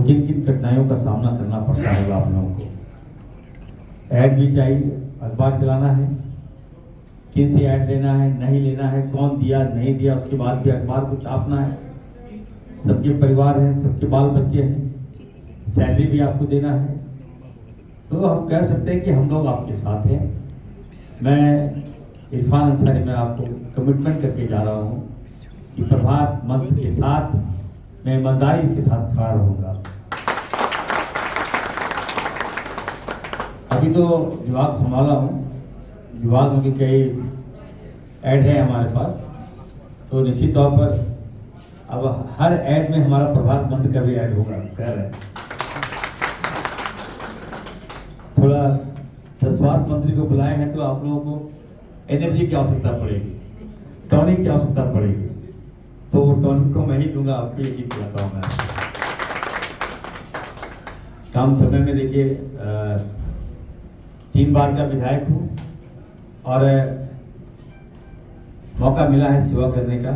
किन किन कठिनाइयों का सामना करना पड़ता है आप लोगों को। ऐड भी चाहिए, अखबार चलाना है, किन से ऐड लेना है नहीं लेना है, कौन दिया नहीं दिया, उसके बाद भी अखबार को छापना है, सबके परिवार हैं, सबके बाल बच्चे हैं, सैलरी भी आपको देना है। तो हम कह सकते हैं कि हम लोग आपके साथ हैं। मैं इरफान अंसारी में आपको कमिटमेंट करके जा रहा हूँ कि प्रभात मंत्र के साथ मैं ईमानदारी के साथ खड़ा रहूँगा। अभी तो विभाग संभाला हूँ, विभाग में भी कई ऐड है हमारे पास, तो निश्चित तौर पर अब हर ऐड में हमारा प्रभात मंत्र का भी ऐड होगा। खैर है, थोड़ा स्वास्थ्य मंत्री को बुलाए हैं तो आप लोगों को एनर्जी की आवश्यकता पड़ेगी, टॉनिक की आवश्यकता पड़ेगी, तो वो टॉनिक को मैं ही दूंगा, आपको यकीन दिलाता हूँ मैं। काम समय में देखिए 3 बार का विधायक हूँ और मौका मिला है सेवा करने का।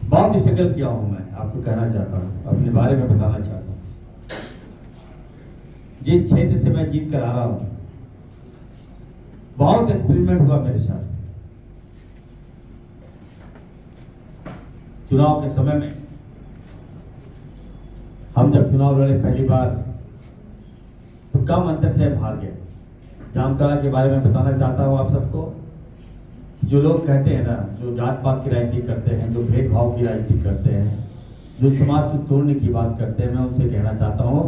बहुत स्ट्रगल किया हूँ, मैं आपको कहना चाहता हूँ, अपने बारे में बताना चाहता हूँ। जिस क्षेत्र से मैं जीत कर आ रहा हूँ, बहुत एक्सपेरिमेंट हुआ मेरे साथ। चुनाव के समय में हम जब चुनाव लड़े पहली बार तो कम अंतर से भाग गए। जामताड़ा के बारे में बताना चाहता हूँ आप सबको। जो लोग कहते हैं ना, जो जात पात की राजनीति करते हैं, जो भेदभाव की राजनीति करते हैं, जो समाज को तोड़ने की बात करते हैं, मैं उनसे कहना चाहता हूँ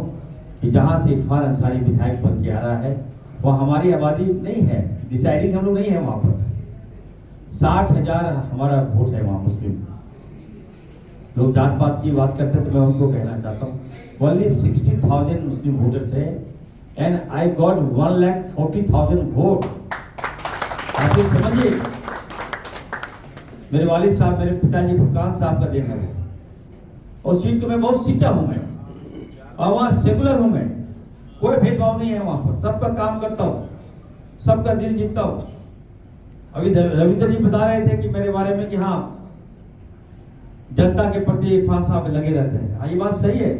कि जहाँ से इरफान अंसारी विधायक बन के आ रहा है वह हमारी आबादी नहीं है, डिसाइडिंग हम लोग नहीं है वहाँ पर। 60,000 हमारा वोट है वहाँ। मुस्लिम लोग जात पात की बात करते हैं तो मैं उनको कहना चाहता हूँ ओनली 60,000 मुस्लिम वोटर्स है एंड आई गॉट 1,40,000 वोट। आप समझिए, मेरे वालिद साहब, मेरे पिताजी फुरकान साहब का देना है। और सीट को मैं बहुत सींचा हूँ मैं, और वहाँ सेकुलर हूँ मैं, कोई भेदभाव नहीं है वहाँ पर, सबका काम करता हूँ, सबका दिल जीतता हूँ। अभी रविंद्र जी बता रहे थे कि मेरे बारे में कि हाँ जनता के प्रति इरफान साहब लगे रहते हैं। हाँ, ये बात सही है।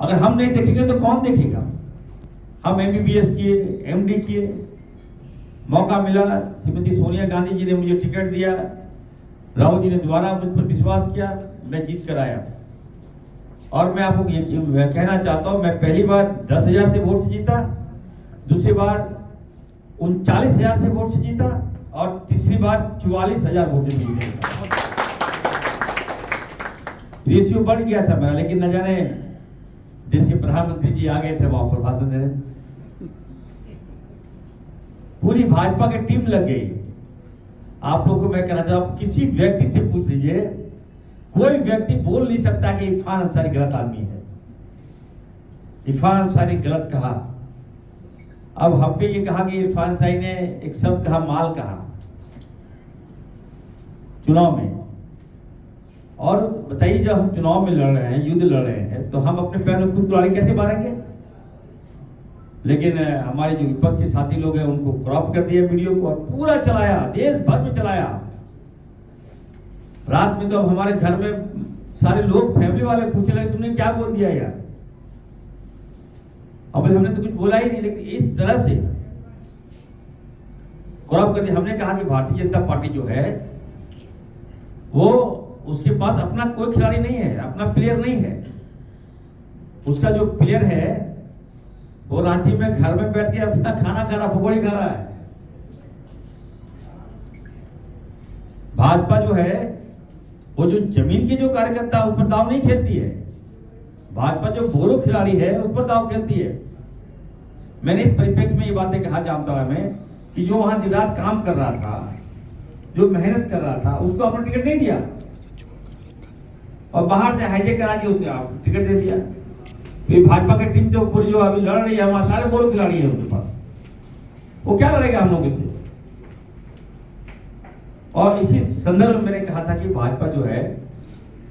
अगर हम नहीं देखेंगे तो कौन देखेगा? हम MBBS किए, MD किए, मौका मिला, श्रीमती सोनिया गांधी जी ने मुझे टिकट दिया, राहुल जी ने दोबारा मुझ पर विश्वास किया, मैं जीत कर आया। और मैं आपको ये कहना चाहता हूँ, मैं पहली बार 10,000 से वोट से जीता, दूसरी बार 39,000 से वोट से जीता, और तीसरी बार 44,000 वोट से जीता। रेशियो बढ़ गया था मेरा, लेकिन न जाने देश के प्रधानमंत्री जी आ गए थे वहां पर भाषण देने, पूरी भाजपा की टीम लग गई। आप लोगों को मैं कहना चाहता हूं, किसी व्यक्ति से पूछ लीजिए, कोई व्यक्ति बोल नहीं सकता कि इरफान अंसारी गलत आदमी है। इरफान अंसारी गलत कहा। अब हम पे ये कहा कि इरफान अंसारी ने एक शब्द कहा, माल कहा चुनाव में। और बताइए, जब हम चुनाव में लड़ रहे हैं, युद्ध लड़ रहे हैं, तो हम अपने पैर में खुद कुल्हाड़ी कैसे मारेंगे? लेकिन हमारे जो विपक्ष के साथी लोग हैं उनको क्रॉप कर दिया वीडियो को, और पूरा चलाया, देश भर में चलाया। रात में तो हमारे घर में सारे लोग, फैमिली वाले पूछने लगे तुमने क्या बोल दिया यार? अब हमने तो कुछ बोला ही नहीं, लेकिन इस तरह से क्रॉप कर दिया। हमने कहा कि भारतीय जनता पार्टी जो है वो, उसके पास अपना कोई खिलाड़ी नहीं है, अपना प्लेयर नहीं है। उसका जो प्लेयर है वो रांची में घर में बैठ के अपना खाना खा रहा, पकौड़ी खा रहा है। भाजपा जो है वो जो जमीन के जो कार्यकर्ता उस पर दाव नहीं खेलती है। भाजपा जो बोरो खिलाड़ी है उस पर दाव खेलती है। मैंने इस परिप्रेक्ष्य में ये बातें कहा जामताड़ा में कि जो वहां दिन रात काम कर रहा था, जो मेहनत कर रहा था, उसको आपने टिकट नहीं दिया, और बाहर से हाईजेक करा के उसको टिकट दे दिया। तो भाजपा की टीम जो पूरी जो अभी लड़ रही है, हमारे सारे बोरो खिलाड़ी है उनके पास, वो क्या लड़ेगा हम लोगों से? और इसी संदर्भ में मैंने कहा था कि भाजपा जो है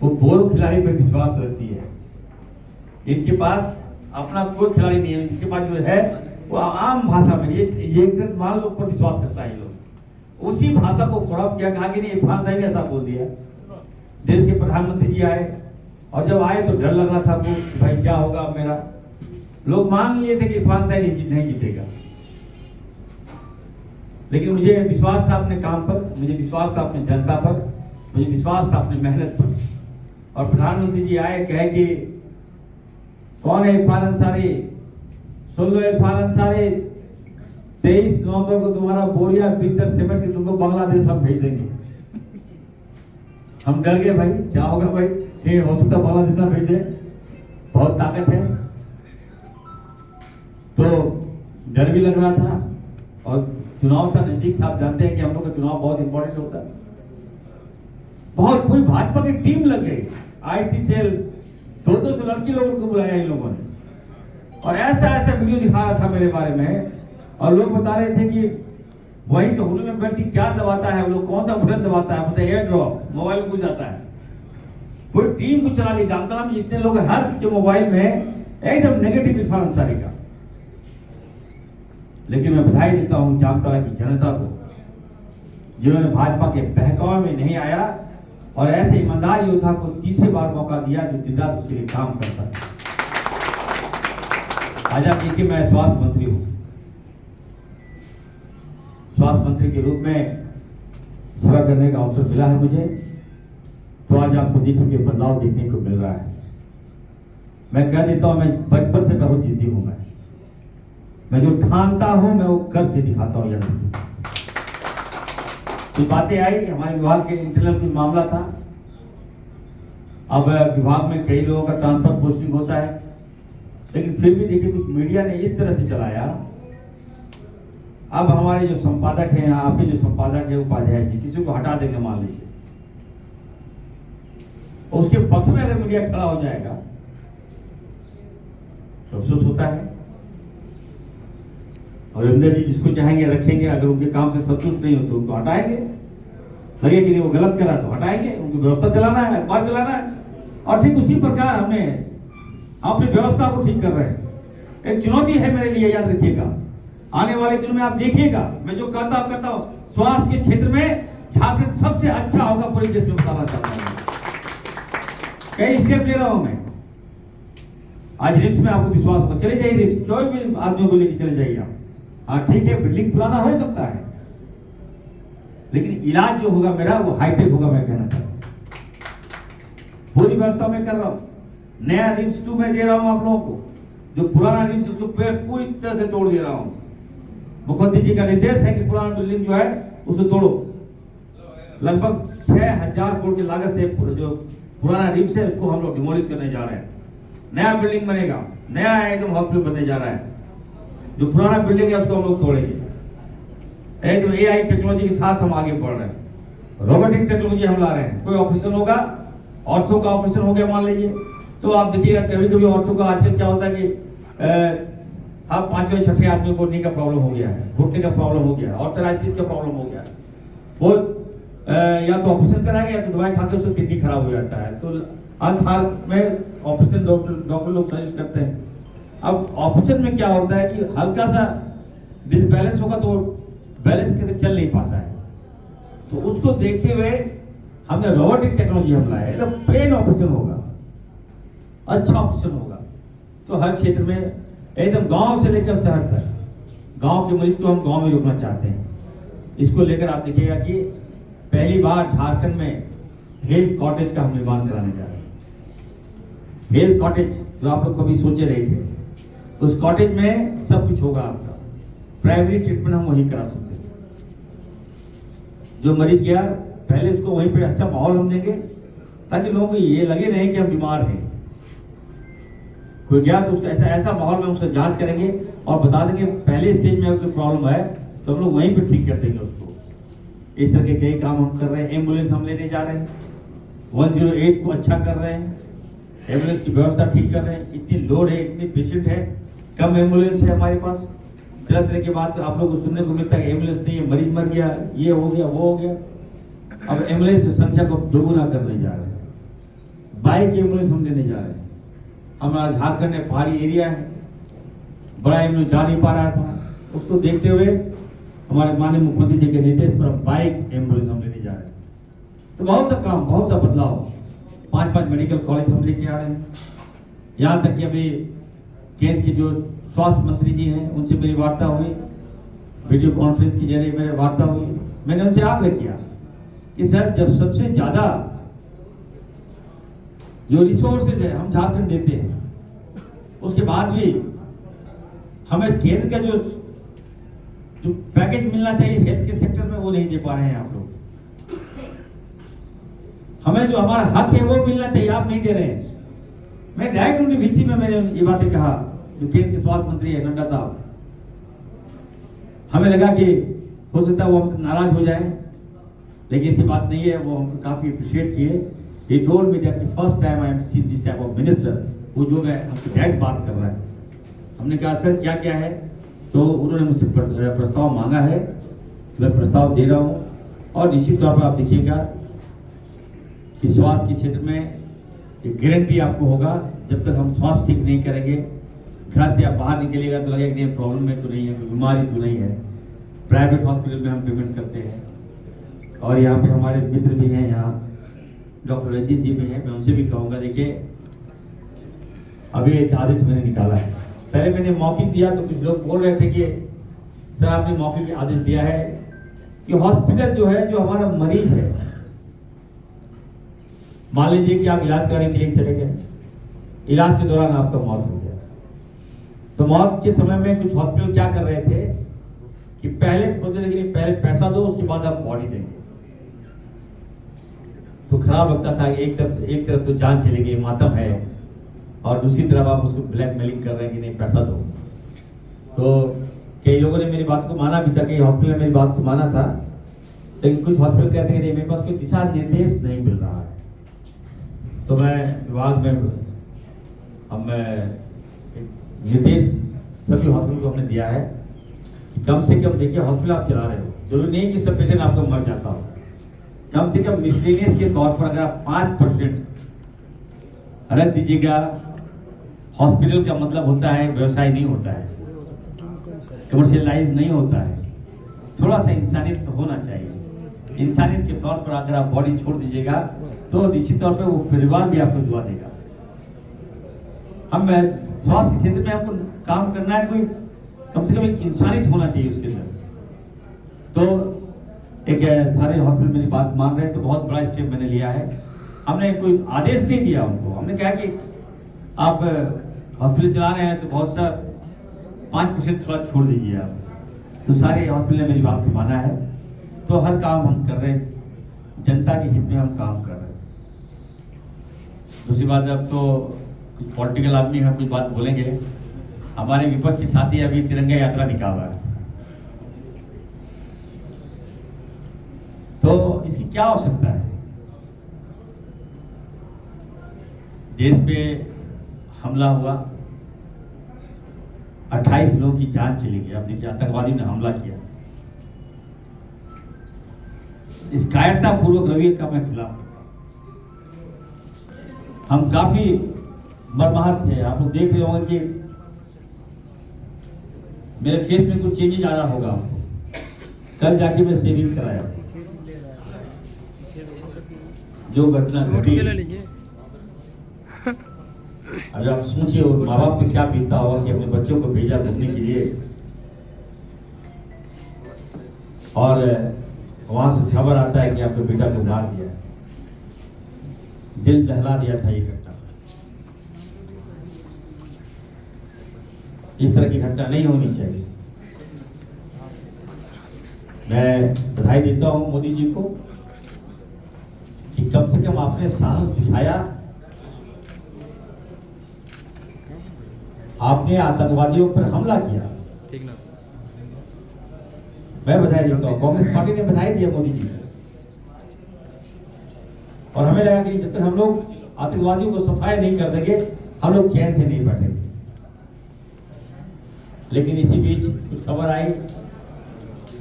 वो बोरो खिलाड़ी पर विश्वास रखती है। इनके पास अपना कोई खिलाड़ी नहीं है। इनके पास जो है वो आम भाषा में ये मान लोग पर विश्वास करता है। लोग उसी भाषा को क्रॉप किया, कहा कि नहीं इरफान साहब ने ऐसा बोल दिया। देश के प्रधानमंत्री जी आए, और जब आए तो डर लग रहा था आपको कि भाई क्या होगा मेरा। लोग मान लिए थे कि इरफान साहब नहीं जीतेगा, लेकिन मुझे विश्वास था अपने काम पर, मुझे विश्वास था अपने जनता पर, मुझे विश्वास था अपनी मेहनत पर। और प्रधानमंत्री जी आए, कहे कि कौन है इरफान अंसारी, सुन लो इरफान अंसारी, 23 नवंबर को तुम्हारा बोरिया बिस्तर सीमेंट के तुमको बांग्लादेश हम भेज देंगे। हम डर गए, भाई क्या होगा भाई, कहीं हो सकता बांग्लादेश ना भेजे, बहुत ताकत है। तो डर भी लग रहा था और चुनाव था, नजदीक था। आप जानते हैं कि हम लोग का चुनाव बहुत इंपॉर्टेंट होता है। बहुत पूरी भाजपा की टीम लग गई, IT सेल 200 लड़की लोगों को बुलाया इन लोगों ने, और ऐसा ऐसा वीडियो दिखा रहा था मेरे बारे में, और लोग बता रहे थे कि वहीं से होटल में बैठ के क्या दबाता है, वो लोग कौन सा बटन दबाता है, मतलब एयर ड्रॉप मोबाइल में घुस जाता है। पूरी टीम को चला के जामताड़ा में जितने लोग हर के मोबाइल में एकदम नेगेटिव इरफान अंसारी का। लेकिन मैं बधाई देता हूं जामताड़ा की जनता को, जिन्होंने भाजपा के बहकावे में नहीं आया और ऐसे ईमानदार योद्धा को तीसरी बार मौका दिया जो दिन रात उसके लिए काम करता है। आज आप देखिए, मैं स्वास्थ्य मंत्री हूं, स्वास्थ्य मंत्री के रूप में सेवा करने का अवसर मिला है मुझे, तो आज आपको देखिए बदलाव देखने को मिल रहा है। मैं कह देता हूं, मैं बचपन से बहुत जिद्दी हूं। मैं जो ठानता हूं मैं वो करके दिखाता हूं। कुछ बातें आई, हमारे विभाग के इंटरनल कुछ मामला था। अब विभाग में कई लोगों का ट्रांसफर पोस्टिंग होता है, लेकिन फिर भी देखिए कुछ मीडिया ने इस तरह से चलाया। अब हमारे जो संपादक हैं, आपके जो संपादक है उपाध्याय जी, किसी को हटा देंगे मान लीजिए, उसके पक्ष में अगर मीडिया खड़ा हो जाएगा तो अफसोस होता है। और रविंदर जी जिसको चाहेंगे रखेंगे, अगर उनके काम से संतुष्ट नहीं हो तो उनको हटाएंगे। लगे कि नहीं वो गलत करा तो हटाएंगे, उनकी व्यवस्था चलाना है, अखबार चलाना है। और ठीक उसी प्रकार हमने अपनी व्यवस्था को ठीक कर रहे हैं। एक चुनौती है मेरे लिए, याद रखिएगा। आने वाले दिनों में आप देखिएगा, मैं जो करता हूं स्वास्थ्य के क्षेत्र में झारखंड सबसे अच्छा होगा पूरे देश में, बताना चाहता हूं। कई स्टेप ले रहा हूं मैं। आज रिम्स में आपको विश्वास होगा, चले जाइए रिम्स, कोई भी आदमी को लेकर चले जाइए आप। हाँ ठीक है, बिल्डिंग पुराना हो सकता है, लेकिन इलाज जो होगा मेरा वो हाईटेक होगा। मैं कहना चाहता हूं पूरी व्यवस्था मैं कर रहा हूं। नया रिम्स 2 में दे रहा हूं आप लोगों को, जो पुराना रिम्स उसको पूरी तरह से तोड़ दे रहा हूं। मुख्यमंत्री जी का निर्देश है कि पुराना बिल्डिंग जो है उसको तोड़ो। लगभग 6000 करोड़ की लागत से जो पुराना रिम्स है उसको हम लोग डिमोलिश करने जा रहे हैं। नया बिल्डिंग बनेगा, नया एकदम हॉस्पिटल बनने जा रहा है। जो पुराना बिल्डिंग है उसको हम लोग तोड़ेंगे। एकदम AI टेक्नोलॉजी के साथ हम आगे बढ़ रहे हैं। रोबोटिक टेक्नोलॉजी हम ला रहे हैं। कोई ऑपरेशन होगा, ऑर्थो का ऑपरेशन हो गया मान लीजिए, तो आप देखिएगा कभी कभी ऑर्थो का आजकल क्या होता है कि अब 5वें 6ठे आदमी को नी का प्रॉब्लम हो गया है, घुटने का प्रॉब्लम हो गया है, ऑर्थराइटिस का प्रॉब्लम हो गया है। वो या तो ऑपरेशन कराएंगे या तो दवाई खाकर उसका किडनी खराब हो जाता है, तो अंत हाल में ऑपरेशन डॉक्टर लोग सजेस्ट करते हैं। अब ऑपरेशन में क्या होता है कि हल्का सा डिसबैलेंस होगा तो बैलेंस करके चल नहीं पाता है, तो उसको देखते हुए हमने रोबोटिक टेक्नोलॉजी हम लाए। एकदम प्लेन ऑपरेशन होगा, अच्छा ऑपरेशन होगा। तो हर क्षेत्र में एकदम गांव से लेकर शहर तक, गांव के मरीज को हम गांव में रोकना चाहते हैं। इसको लेकर आप देखिएगा कि पहली बार झारखंड में हेल्थ कॉटेज का हम निर्माण कराने जा रहे हैं। हेल्थ कॉटेज जो आप लोग कभी सोचे रहे थे, उस कॉटेज में सब कुछ होगा आपका। प्राइमरी ट्रीटमेंट हम वहीं करा सकते हैं। जो मरीज गया पहले उसको वहीं पे अच्छा माहौल हम देंगे, ताकि लोगों को ये लगे नहीं कि हम बीमार हैं। कोई गया तो उसका ऐसा माहौल में उसका जांच करेंगे और बता देंगे पहले स्टेज में अगर कोई प्रॉब्लम है तो हम लोग वहीं पे ठीक कर देंगे उसको। इस तरह के कई काम हम कर रहे हैं। एम्बुलेंस हम लेने जा रहे हैं, 108 को अच्छा कर रहे हैं, एम्बुलेंस की व्यवस्था ठीक कर रहे हैं। इतनी लोड है, इतनी पेशेंट है, कम एम्बुलेंस है हमारे पास। तरह तरह की बात आपलोग को सुनने को मिलता है, एम्बुलेंस नहीं है, मरीज मर गया, ये हो गया, वो हो गया। अब एम्बुलेंस की संख्या को दोगुना करने जा रहे हैं। बाइक एम्बुलेंस हम लेने जा रहे हैं। हमारा झारखंड में पहाड़ी एरिया है, बड़ा एम्बुलेंस जा नहीं पा रहा था, उसको देखते हुए हमारे माननीय मुख्यमंत्री जी के निर्देश पर बाइक एम्बुलेंस हम लेने जा रहे हैं। तो बहुत सा काम, बहुत सा बदलाव। 5 मेडिकल कॉलेज हम लेके आ रहे हैं। यहाँ तक कि अभी केंद्र के जो स्वास्थ्य मंत्री जी हैं उनसे मेरी वार्ता हुई, वीडियो कॉन्फ्रेंस के जरिए मेरी वार्ता हुई। मैंने उनसे आग्रह किया कि सर, जब सबसे ज़्यादा जो रिसोर्सेज है हम झारखंड देते हैं, उसके बाद भी हमें केंद्र का जो पैकेज मिलना चाहिए हेल्थ के सेक्टर में वो नहीं दे पा रहे हैं आप लोग। हमें जो हमारा हक है वो मिलना चाहिए, आप नहीं दे रहे हैं। मैं डायरेक्ट उनकी वीसी में मैंने ये बातें कहा, जो केंद्र के स्वास्थ्य मंत्री है नड्डा साहब। हमें लगा कि हो सकता है वो हमसे नाराज हो जाए, लेकिन ऐसी बात नहीं है। वो हमको काफी अप्रिशिएट किए। He told me that the first time I am seeing this type of minister, वो जो मैं हमसे डायरेक्ट बात कर रहा है। हमने कहा सर क्या क्या है, तो उन्होंने मुझसे प्रस्ताव मांगा है, मैं प्रस्ताव दे रहा हूँ। और निश्चित तौर पर आप देखिएगा कि स्वास्थ्य के क्षेत्र में एक गारंटी आपको होगा। जब तक हम स्वास्थ्य ठीक नहीं करेंगे, घर से आप बाहर निकलेगा तो लगेगा कि नहीं प्रॉब्लम में तो नहीं है, कोई बीमारी तो नहीं है। प्राइवेट हॉस्पिटल में हम पेमेंट करते हैं। और यहाँ पे हमारे मित्र भी हैं, यहाँ डॉक्टर रंजीत जी भी हैं, मैं उनसे भी कहूँगा, देखिए अभी एक आदेश मैंने निकाला है। पहले मैंने मौखिक दिया तो कुछ लोग बोल रहे थे कि सर आपने मौखिक आदेश दिया है कि हॉस्पिटल जो है, जो हमारा मरीज है, मान लीजिए कि आप इलाज कराने के लिए चले गए, इलाज के दौरान आपका मौत हो गया, तो मौत के समय में कुछ हॉस्पिटल क्या कर रहे थे कि पहले बोलते थे कि पहले पैसा दो, उसके बाद आप बॉडी देंगे। तो खराब लगता था कि एक तरफ तो जान चली गई, मातम है, और दूसरी तरफ आप उसको ब्लैकमेलिंग कर रहे हैं कि नहीं पैसा दो। तो कई लोगों ने मेरी बात को माना भी था, कई हॉस्पिटल ने मेरी बात को माना था, लेकिन कुछ हॉस्पिटल कहते हैं कि नहीं मेरे पास कोई दिशा निर्देश नहीं मिल रहा है। तो मैं विभाग में निर्देश सभी हॉस्पिटल को हमने दिया है कि कम से कम देखिए हॉस्पिटल आप चला रहे हो, जरूरी नहीं कि सब पेशेंट आपका मर जाता हो, कम से कम मिसलेनियस के तौर पर अगर आप 5% रख दीजिएगा। हॉस्पिटल का मतलब होता है व्यवसाय नहीं होता है, कमर्शियलाइज नहीं होता है, थोड़ा सा इंसानियत तो होना चाहिए। इंसानियत के तौर पर अगर आप बॉडी छोड़ दीजिएगा तो निश्चित तौर पर वो परिवार भी आपको दुआ देगा। हम स्वास्थ्य के क्षेत्र में आपको काम करना है, कोई कम से कम एक इंसानियत होना चाहिए उसके अंदर। तो एक सारे हॉस्पिटल मेरी बात मान रहे हैं, तो बहुत बड़ा स्टेप मैंने लिया है। हमने कोई आदेश नहीं दिया उनको, हमने कहा कि आप हॉस्पिटल चला रहे हैं तो बहुत सा 5% थोड़ा छोड़ दीजिए आप। तो सारे हॉस्पिटल ने मेरी बात को माना है, तो हर काम हम कर रहे हैं, जनता के हित में हम काम कर रहे हैं। दूसरी बात, अब तो कुछ पॉलिटिकल आदमी हम कुछ बात बोलेंगे। हमारे विपक्ष के साथी अभी तिरंगा यात्रा निकाल रहा है, तो इसकी क्या आवश्यकता है? देश पे हमला हुआ, 28 लोगों की जान चली गई। अब देखिए आतंकवादी ने हमला किया। इस कायरता पूर्वक रवैये का मैं खिलाफ। हम काफी मर्माहत थे। आप लोग देख रहे होंगे कि मेरे फेस में कुछ चेंजेस आ रहा होगा आपको। कल जाके मैं सेविंग कराया, जो घटना घटी। अगर आप सोचिए माँ बाप ने क्या बीतता होगा कि अपने बच्चों को भेजा घूमने के लिए, और वहां से खबर आता है कि आपके बेटा को मार दिया। दिल दहला दिया था ये घटना। इस तरह की घटना नहीं होनी चाहिए। मैं बधाई देता हूं मोदी जी को कि कम से कम आपने साहस दिखाया, आपने आतंकवादियों पर हमला किया। ठीक ना, मैं बधाई देता हूं। कांग्रेस पार्टी ने बधाई दिया मोदी जी को, और हमें लगा कि जब तक हम लोग आतंकवादियों को सफाई नहीं कर देंगे, हम लोग चैन से नहीं बैठेंगे। लेकिन इसी बीच कुछ खबर आई,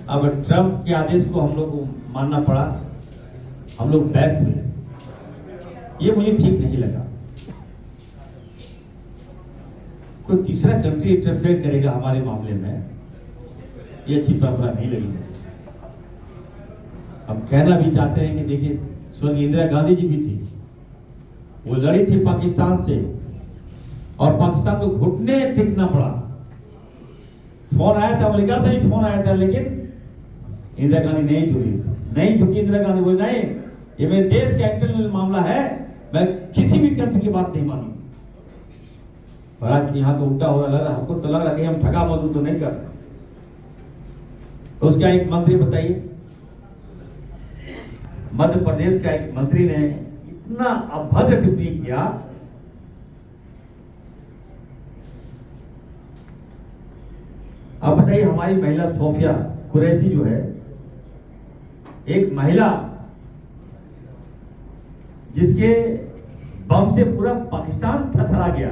अब ट्रंप के आदेश को हम लोग को मानना पड़ा, हम लोग बैक हुए। ये मुझे ठीक नहीं लगा। कोई तीसरा कंट्री इंटरफेयर करेगा हमारे मामले में, ये अच्छी परंपरा नहीं लगी मुझे। हम कहना भी चाहते हैं कि देखिए, स्वर्गीय इंदिरा गांधी जी भी थी, वो लड़ी थी पाकिस्तान से और पाकिस्तान को घुटने टेकना पड़ा। फोन आया था, अमेरिका से भी फोन आया था, लेकिन इंदिरा गांधी नहीं झुकी। इंदिरा गांधी बोली नहीं, ये मेरे देश का इंटरनल मामला है, मैं किसी भी कंट्री की बात नहीं मानूंगी। और आज यहाँ तो उल्टा हो रहा, लग रहा हमको तो लग रहा कि हम ठगा मजदूर तो नहीं कर। तो उसका एक मंत्री बताइए, मध्य प्रदेश का एक मंत्री ने इतना अभद्र टिप्पणी किया। अब बताइए, हमारी महिला सोफिया कुरैशी जो है, एक महिला जिसके बम से पूरा पाकिस्तान थरथरा गया,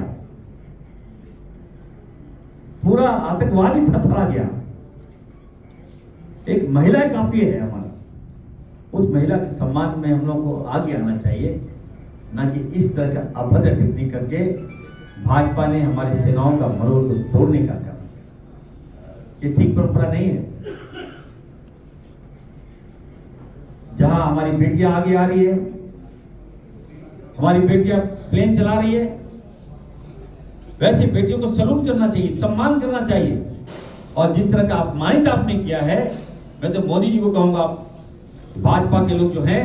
पूरा आतंकवादी थरथरा गया, एक महिला काफी है हमारा। उस महिला के सम्मान में हम लोग को आगे आना चाहिए, ना कि इस तरह का अभद्र टिप्पणी करके भाजपा ने हमारी सेनाओं का मनोबल को तोड़ने का काम। ये ठीक परंपरा नहीं है। जहां हमारी बेटियां आगे आ रही है, हमारी बेटियां प्लेन चला रही है, वैसे बेटियों को सैल्यूट करना चाहिए, सम्मान करना चाहिए। और जिस तरह का अपमानित आपने किया है, मैं तो मोदी जी को कहूंगा, भाजपा के लोग जो हैं,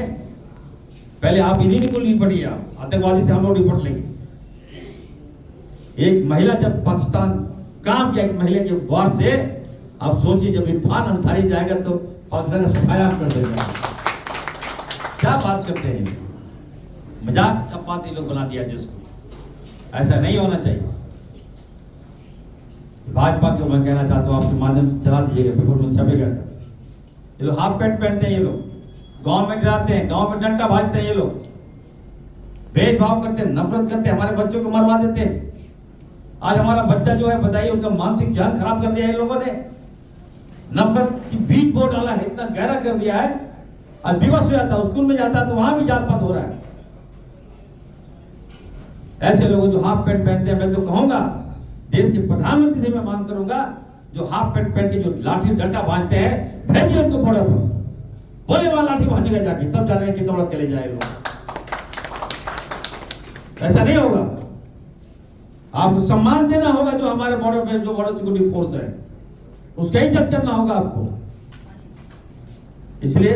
पहले आप इन्हीं को नहीं पड़िए, आतंकवादी से हम लोग रिपोर्ट लेंगे। एक महिला जब पाकिस्तान काम किया, एक महिला के वार से, आप सोचिए जब इरफान अंसारी जाएगा तो पाकिस्तान का सफाया कर देगा। क्या बात करते हैं, मजाक का बात ये लोग बना दिया देश को। ऐसा नहीं होना चाहिए। भाजपा को मैं कहना चाहता हूं, आपके माध्यम से चला दीजिएगा, पेपर में छपेगा। ये लोग हाफ पैंट पहनते हैं, ये लोग गांव में डराते हैं, गांव में डंडा भाजते हैं, ये लोग भेदभाव करते हैं, नफरत करते हैं, हमारे बच्चों को मरवा देते हैं। आज हमारा बच्चा जो है, बताइए, उसका मानसिक जान खराब कर दिया है इन लोगों ने। नफरत की बीज बो डाला है, इतना गहरा कर दिया है। आज दिवस हो जाता है, स्कूल में जाता है तो वहां भी जात पात हो रहा है। ऐसे लोग जो हाफ पैंट पहनते हैं, मैं तो कहूंगा देश के प्रधानमंत्री से मैं मांग करूंगा, जो हाफ पैंट पहन के जो लाठी डंडा बांधते हैं, भेजिए उनको बॉर्डर पर, बोले वहां लाठी बांधेगा जाके, तब जाने की दौड़त चले जाए लोग। ऐसा नहीं होगा। आपको सम्मान देना होगा, जो हमारे बॉर्डर पे जो बॉर्डर सिक्योरिटी फोर्स है, उसका इज्जत करना होगा आपको। इसलिए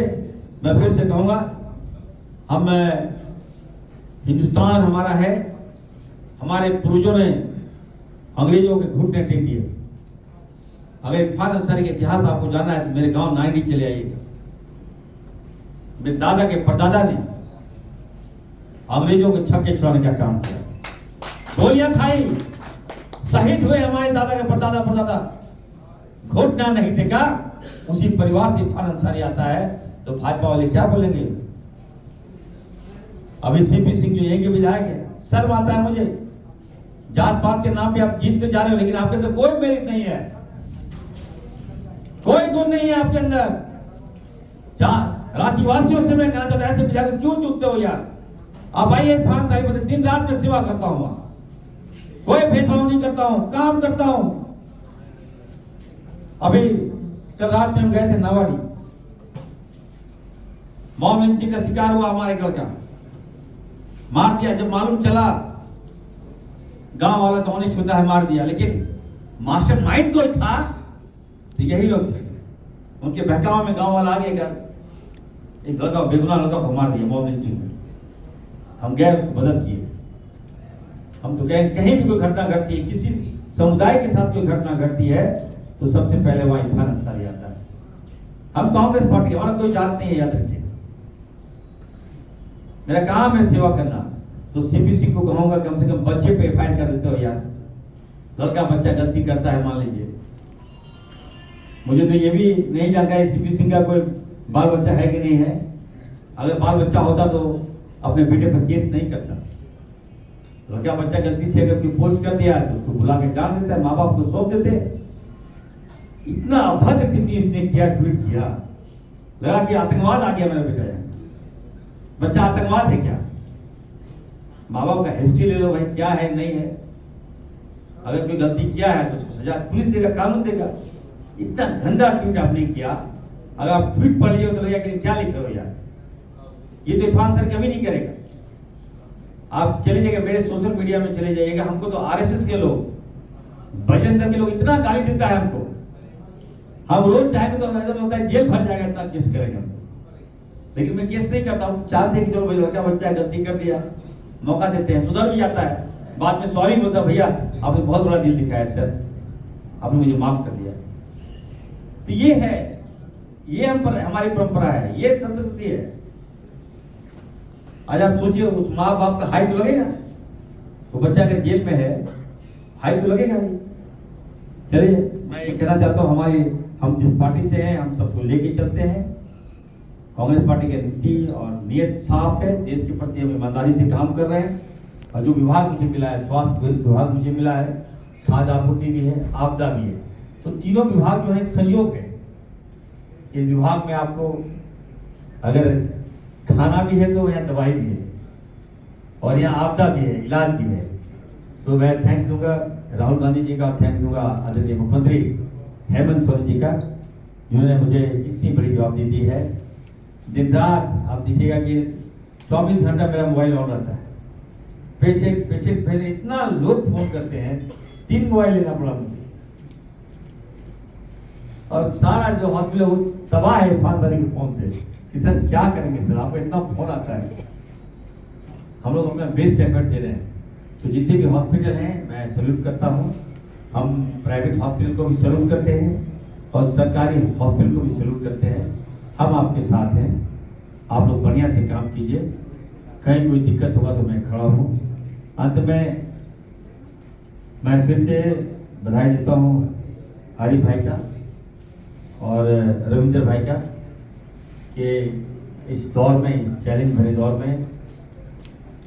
मैं फिर से कहूंगा, हम हिंदुस्तान हमारा है, हमारे पूर्वजों ने अंग्रेजों के घुटने टेक दिए। अगर इरफान अंसारी का इतिहास आपको जानना है तो मेरे गांव नाइडी चले आइएगा। मेरे दादा के परदादा ने अंग्रेजों के छक्के छुड़ाने का काम किया, गोलियां खाई, शहीद हुए हमारे दादा के परदादा, घुटना नहीं टेका। उसी परिवार से इरफान अंसारी आता है, तो भाजपा वाले क्या बोलेंगे? अभी सीपी सिंह जो यहीं के विधायक है, शर्म आता है मुझे। जात पात के नाम पे आप जीत तो जा रहे हो, लेकिन आपके अंदर कोई मेरिट नहीं है, कोई गुण नहीं है आपके अंदर। रांची वासियों से मैं कहना चाहता हूं, ऐसे विधायक क्यों चुनते हो यार? आप आइए, इरफान साहब बता, दिन रात में सेवा करता हूं, कोई भेदभाव नहीं करता हूं, काम करता हूं। अभी कल रात में हम गए थे नावाड़ी, मॉब लिंचिंग का शिकार हुआ हमारे लड़का, मार दिया। जब मालूम चला, गांव वाला तो ऑनेस्ट होता है, मार दिया, लेकिन मास्टर माइंड कोई था तो यही लोग थे। उनके बहकाव में गांव वाला आगे कर एक लड़का, बेगुनाह लड़का को मार दिया मॉब लिंचिंग में। हम गए, उसको मदद किए। हम तो कहीं भी कोई घटना घटती है, किसी समुदाय के साथ कोई घटना घटती है, तो सबसे पहले वहां इरफान अंसारी आता है। हम कांग्रेस पार्टी, हमारा कोई जात नहीं है, याद रखिए। मेरा काम है सेवा करना, तो सीपी सिंह को कहूंगा कम से कम बच्चे पे एफआईआर कर देते हो यार। लड़का बच्चा गलती करता है, मान लीजिए, मुझे तो ये भी नहीं जानकारी सीपी सिंह का कोई बाल बच्चा है कि नहीं है। अगर बाल बच्चा होता तो अपने बेटे पर केस नहीं करता। लड़का बच्चा गलती से अगर कोई पोस्ट कर दिया तो उसको बुला के डांट देता है, माँ बाप को सौंप देते। इतना अभद्र टिप्पणी उसने किया, ट्वीट किया, लगा कि आतंकवाद आ गया मेरा बेटा। बच्चा आतंकवाद है क्या? माँ बाप का हिस्ट्री ले लो भाई, क्या है नहीं है। अगर कोई गलती किया है तो उसको सजा पुलिस देगा, कानून देगा। इतना गंदा ट्वीट आपने किया। अगर आप ट्वीट पढ़ लिए हो तो लगेगा कि क्या लिख रहे हो यार, ये तो इरफान सर कभी नहीं करेगा। आप चले जाइएगा मेरे सोशल मीडिया में चले जाइएगा, हमको तो आरएसएस के लोग, बजरंग दल के लोग इतना गाली देता है हमको, हम रोज चाहेंगे तो ऐसा लगता है जेल भर जाएगा, इतना केस करेंगे हम। लेकिन मैं केस नहीं करता हूँ, चाहते हैं कि चलो भाई लड़का बच्चा है, गलती कर दिया, मौका देते हैं, सुधर भी जाता है, बाद में सॉरी बोलता, भैया आपने बहुत बड़ा दिल दिखाया सर, आपने मुझे माफ कर दिया। तो ये है, ये हमारी परंपरा है, ये संस्कृति है। आज आप सोचिए उस माँ बाप का हाई तो लगेगा, वो बच्चा अगर जेल में है हाई तो लगेगा ही। चलिए मैं ये कहना चाहता हूँ, हम जिस पार्टी से हैं हम सबको लेके चलते हैं। कांग्रेस पार्टी की नीति और नीयत साफ है, देश के प्रति हम ईमानदारी से काम कर रहे हैं। और जो विभाग मुझे मिला है, स्वास्थ्य विभाग मुझे मिला है, खाद्य आपूर्ति भी है, आपदा भी है, तो तीनों विभाग जो है एक संयोग है। इस विभाग में आपको अगर खाना भी है तो यहाँ दवाई भी है, और यहाँ आपदा भी है, इलाज भी है। तो मैं थैंक्स दूंगा राहुल गांधी जी का, थैंक्स दूंगा आदरणीय मुख्यमंत्री हेमंत सोरेन जी का, जिन्होंने मुझे इतनी बड़ी जवाबदेही दी है। दिन रात आप देखिएगा कि 24 घंटा मेरा मोबाइल ऑन रहता है। पेशेंट पहले इतना लोग फोन करते हैं, 3 मोबाइल लेना पड़ा मुझे, और सारा जो हॉस्पिटल वो तबाह है ईमानदारी के फोन से कि सर क्या करेंगे सर, आपको इतना फोन आता है। हम लोग अपना बेस्ट एफर्ट दे रहे हैं। तो जितने भी हॉस्पिटल हैं मैं सैल्यूट करता हूँ, हम प्राइवेट हॉस्पिटल को भी सैल्यूट करते हैं और सरकारी हॉस्पिटल को भी सैल्यूट करते हैं। हम आपके साथ हैं, आप लोग बढ़िया से काम कीजिए, कहीं कोई दिक्कत होगा तो मैं खड़ा हूँ। अंत में मैं फिर से बधाई देता हूँ आरिफ भाई का और रविंद्र भाई का कि इस दौर में, इस चैलेंज भरे दौर में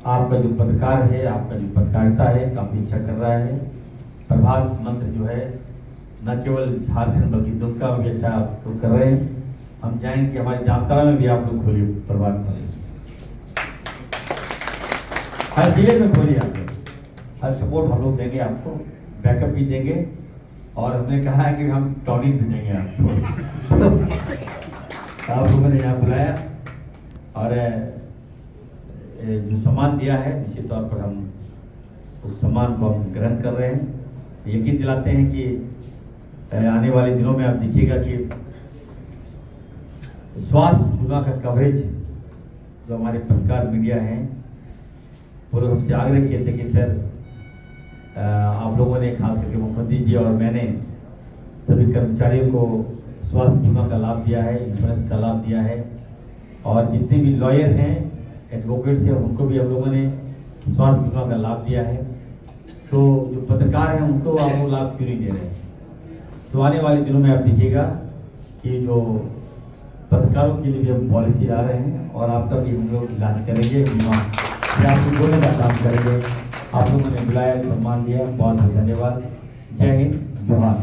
आपका जो पत्रकार है, आपका जो पत्रकारिता है काफ़ी अच्छा कर रहा है। प्रभात मंत्र जो है न केवल झारखंड बल्कि दुमका में भी अच्छा आप तो कर रहे हैं। हम चाहेंगे कि हमारे जामताड़ा में भी आप लोग खोलिए प्रभात मंत्र, हर जिले में खोलिए आप लोग, हर सपोर्ट हम लोग देंगे आपको, बैकअप भी देंगे, और हमने कहा है कि हम टॉनिक भी देंगे आपको। आप लोगों ने यहाँ बुलाया और जो सम्मान दिया है, निश्चित तौर पर हम उस सम्मान को हम ग्रहण कर रहे हैं। यकीन दिलाते हैं कि आने वाले दिनों में आप देखिएगा कि स्वास्थ्य बीमा का कवरेज जो हमारे पत्रकार मीडिया हैं वो लोग हमसे आग्रह किए थे कि सर आप लोगों ने, खास करके मुख्यमंत्री जी और मैंने, सभी कर्मचारियों को स्वास्थ्य बीमा का लाभ दिया है, इंश्योरेंस का लाभ दिया है, और जितने भी लॉयर हैं, एडवोकेट्स हैं, उनको भी हम लोगों ने स्वास्थ्य बीमा का लाभ दिया है। तो जो पत्रकार हैं उनको आप वो लाभ क्यों नहीं दे रहे हैं? तो आने वाले दिनों में आप देखिएगा कि जो पत्रकारों के लिए भी हम पॉलिसी ला रहे हैं, और आपका भी हम लोग इलाज करेंगे, बीमा बोलने का काम करेंगे। आप लोगों ने बुलाया, सम्मान दिया, बहुत बहुत धन्यवाद। जय हिंद, जोहार।